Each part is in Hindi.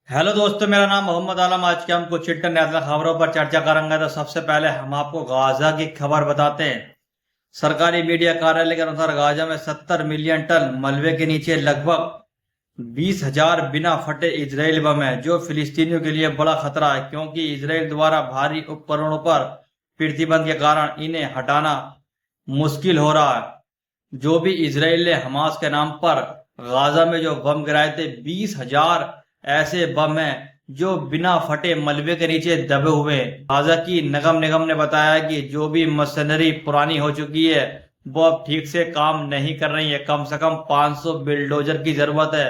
हेलो दोस्तों, मेरा नाम मोहम्मद आलम। आज के हम कुछ इंटरनेशनल खबरों पर चर्चा करेंगे। तो सबसे पहले हम आपको गाजा की खबर बताते हैं। सरकारी मीडिया कार्यालय के अनुसार गाजा में 70 मिलियन टन मलबे के नीचे लगभग 20,000 बिना फटे इजरायली बम है, जो फिलिस्तीनियों के लिए बड़ा खतरा है, क्योंकि इजराइल द्वारा भारी उपकरणों पर प्रतिबंध के कारण इन्हें हटाना मुश्किल हो रहा है। जो भी इजराइल ने हमास के नाम पर गाजा में जो बम गिराए थे, 20,000 ऐसे बम हैं जो बिना फटे मलबे के नीचे दबे हुए हैं। गाजा की नगम निगम ने बताया कि जो भी मशीनरी पुरानी हो चुकी है वो अब ठीक से काम नहीं कर रही है। कम से कम 500 बिल्डोजर की जरूरत है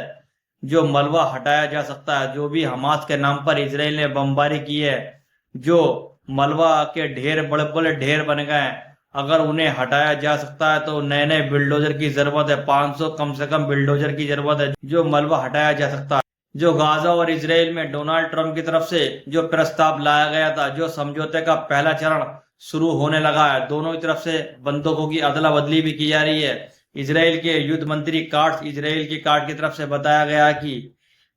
जो मलबा हटाया जा सकता है। जो भी हमास के नाम पर इजराइल ने बमबारी की है, जो मलबा के ढेर बड़े बड़े ढेर बन गए हैं, अगर उन्हें हटाया जा सकता है तो नए नए बिल्डोजर की जरूरत है। 500 कम से कम बिल्डोजर की जरूरत है जो मलबा हटाया जा सकता है। जो गाजा और इसराइल में डोनाल्ड ट्रंप की तरफ से जो प्रस्ताव लाया गया था, जो समझौते का पहला चरण शुरू होने लगा है, दोनों की तरफ से बंदूकों की अदला बदली भी की जा रही है। इसराइल के युद्ध मंत्री काट्स इजराइल की काट की तरफ से बताया गया कि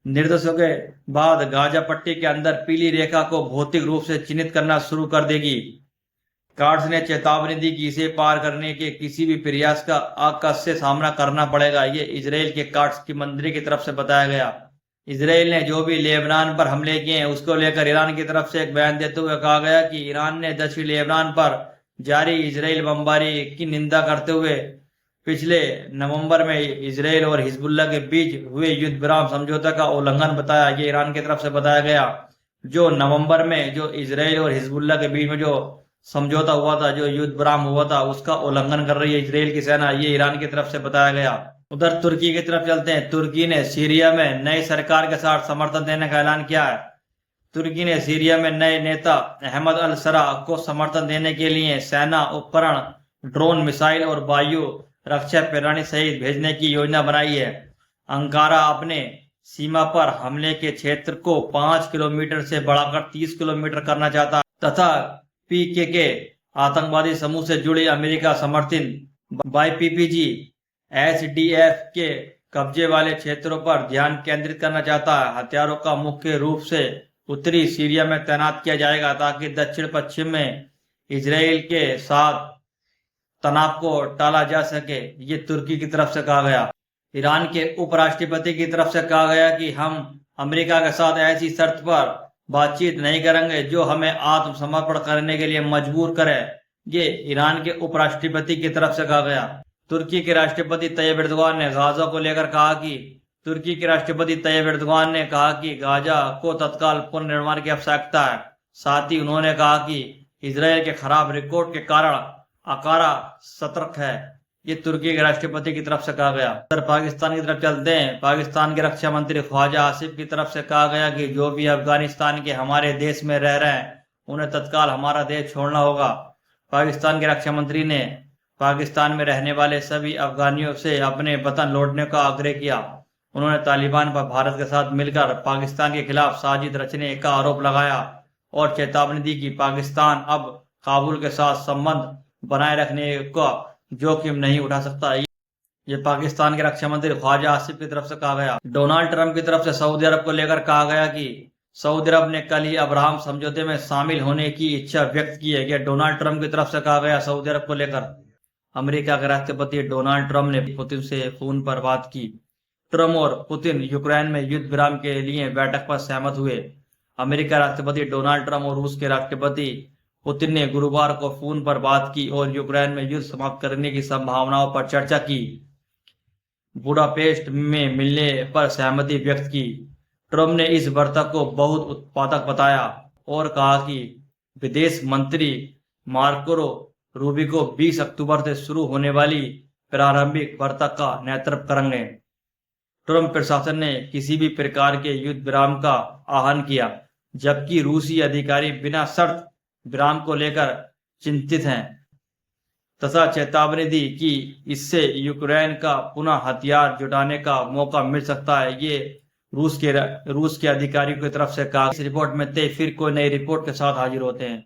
निर्देशों के बाद गाजा पट्टी के अंदर पीली रेखा को भौतिक रूप से चिन्हित करना शुरू कर देगी। कार्ड्स ने चेतावनी दी कि इसे पार करने के किसी भी प्रयास का आकस से सामना करना पड़ेगा। ये इजराइल के कार्ड्स की मंत्री की तरफ से बताया गया। इसराइल ने जो भी लेबनान पर हमले किए हैं उसको लेकर ईरान की तरफ से एक बयान देते हुए कहा गया कि ईरान ने दक्षिण लेबनान पर जारी इजराइल बमबारी की निंदा करते हुए पिछले नवंबर में इसराइल और हिजबुल्लाह के बीच हुए युद्ध विराम समझौता का उल्लंघन बताया। ये ईरान की तरफ से बताया गया। जो नवंबर में जो इसराइल और हिजबुल्लाह के बीच में जो समझौता हुआ था, जो युद्ध विराम हुआ था, उसका उल्लंघन कर रही है इसराइल की सेना। ये ईरान की तरफ से बताया गया। उधर तुर्की की तरफ चलते हैं। तुर्की ने सीरिया में नई सरकार के साथ समर्थन देने का ऐलान किया है। तुर्की ने सीरिया में नए नेता अहमद अल सरा को समर्थन देने के लिए सेना उपकरण, ड्रोन, मिसाइल और वायु रक्षा प्रणाली सहित भेजने की योजना बनाई है। अंकारा अपने सीमा पर हमले के क्षेत्र को 5 किलोमीटर से बढ़ाकर 30 किलोमीटर करना चाहता तथा पीकेके आतंकवादी समूह से जुड़े अमेरिका समर्थित वाईपीपीजी एचडीएफ के कब्जे वाले क्षेत्रों पर ध्यान केंद्रित करना चाहता है। हथियारों का मुख्य रूप से उत्तरी सीरिया में तैनात किया जाएगा ताकि दक्षिण पश्चिम में इजराइल के साथ तनाव को टाला जा सके। ये तुर्की की तरफ से कहा गया। ईरान के उपराष्ट्रपति की तरफ से कहा गया कि हम अमेरिका के साथ ऐसी शर्त पर बातचीत नहीं करेंगे जो हमें आत्मसमर्पण करने के लिए मजबूर करे। ये ईरान के उपराष्ट्रपति की तरफ से कहा गया। तुर्की के राष्ट्रपति तैयब एर्दोगान ने गाजा को लेकर कहा कि तुर्की के राष्ट्रपति तैयब एर्दोगान ने कहा कि गाजा को तत्काल पुनर्निर्माण की आवश्यकता है। साथ ही उन्होंने कहा कि इसराइल के खराब रिकॉर्ड के कारण अंकारा सतर्क है। ये तुर्की के राष्ट्रपति की तरफ से कहा गया। उधर पाकिस्तान की तरफ चलते हैं। पाकिस्तान के रक्षा मंत्री ख्वाजा आसिफ की तरफ से कहा गया कि जो भी अफगानिस्तान के हमारे देश में रह रहे हैं उन्हें तत्काल हमारा देश छोड़ना होगा। पाकिस्तान के रक्षा मंत्री ने पाकिस्तान में रहने वाले सभी अफगानियों से अपने वतन लौटने का आग्रह किया। उन्होंने तालिबान पर भारत के साथ मिलकर पाकिस्तान के खिलाफ साजिश रचने का आरोप लगाया और चेतावनी दी कि पाकिस्तान अब काबुल के साथ संबंध बनाए रखने का जोखिम नहीं उठा सकता। ये पाकिस्तान के रक्षा मंत्री ख्वाजा आसिफ की तरफ से कहा गया। डोनाल्ड ट्रंप की तरफ से सऊदी अरब को लेकर कहा गया कि सऊदी अरब ने कल ही अब्राहम समझौते में शामिल होने की इच्छा व्यक्त की है। यह डोनाल्ड ट्रंप की तरफ से कहा गया सऊदी अरब को लेकर। अमेरिका के राष्ट्रपति डोनाल्ड ट्रंप ने पुतिन से फोन पर बात की। ट्रंप और पुतिन यूक्रेन में युद्ध विराम के लिए बैठक पर सहमत हुए। अमेरिका राष्ट्रपति डोनाल्ड ट्रंप और रूस के राष्ट्रपति पुतिन ने गुरुवार को फोन पर बात की और यूक्रेन में युद्ध समाप्त करने की संभावनाओं पर चर्चा की। बुडापेस्ट में मिलने पर सहमति व्यक्त की। ट्रंप ने इस बैठक को बहुत उत्पादक बताया और कहा कि विदेश मंत्री मार्को रूबिको 20 अक्टूबर से शुरू होने वाली प्रारंभिक बैठक का नेतृत्व करेंगे। ट्रंप प्रशासन ने किसी भी प्रकार के युद्ध विराम का आह्वान किया, जबकि रूसी अधिकारी बिना शर्त विराम को लेकर चिंतित हैं तथा चेतावनी दी कि इससे यूक्रेन का पुनः हथियार जुटाने का मौका मिल सकता है। ये रूस के अधिकारियों की तरफ से कहा। इस रिपोर्ट में फिर कोई नई रिपोर्ट के साथ हाजिर होते हैं।